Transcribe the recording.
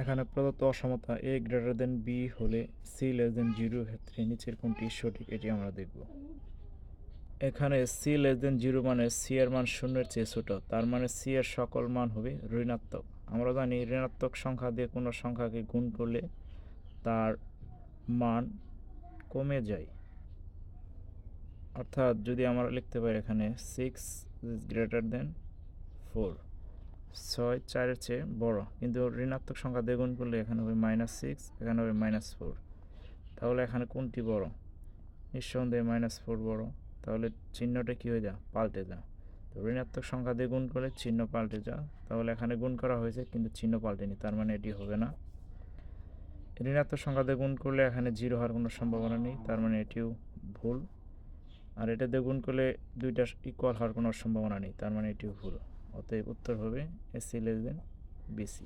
এখানে প্রদত্ত অসমতা a গ্রেটার দেন b হলে c লেস দেন 0 ক্ষেত্রে নিচের কোনটি সঠিক এটি আমরা দেখব। এখানে c লেস দেন 0 মানে c এর মান শূন্যের চেয়ে ছোট, তার মানে c এর সকল মান হবে ঋণাত্মক। আমরা জানি ঋণাত্মক সংখ্যা দিয়ে কোনো সংখ্যাকে গুণ করলে তার মান কমে যায়। অর্থাৎ যদি আমরা লিখতে পারি এখানে 6 ইজ গ্রেটার দেন 4, 6 4-এর চেয়ে বড়, কিন্তু ঋণাত্মক সংখ্যা দিয়ে গুণ করলে এখানে হবে -6, এখানে হবে -4। তাহলে এখানে কোনটি বড়? নিঃসন্দেহে -4 বড়। তাহলে চিহ্নটা কী হয়ে যায়? পাল্টে যায়। তো ঋণাত্মক সংখ্যা দিয়ে গুণ করলে চিহ্ন পাল্টে যায়। তাহলে এখানে গুণ করা হয়েছে কিন্তু চিহ্ন পাল্টেনি, তার মানে এটি হবে না। ঋণাত্মক সংখ্যা দিয়ে গুণ করলে এখানে 0 হওয়ার কোনো সম্ভাবনা নেই, তার মানে এটিও ভুল। আর এটা দিয়ে গুণ করলে দুইটা ইকুয়াল হওয়ার কোনো সম্ভাবনা নেই, তার মানে এটিও ভুল। অতএব উত্তর হবে AC লেস দেন BC।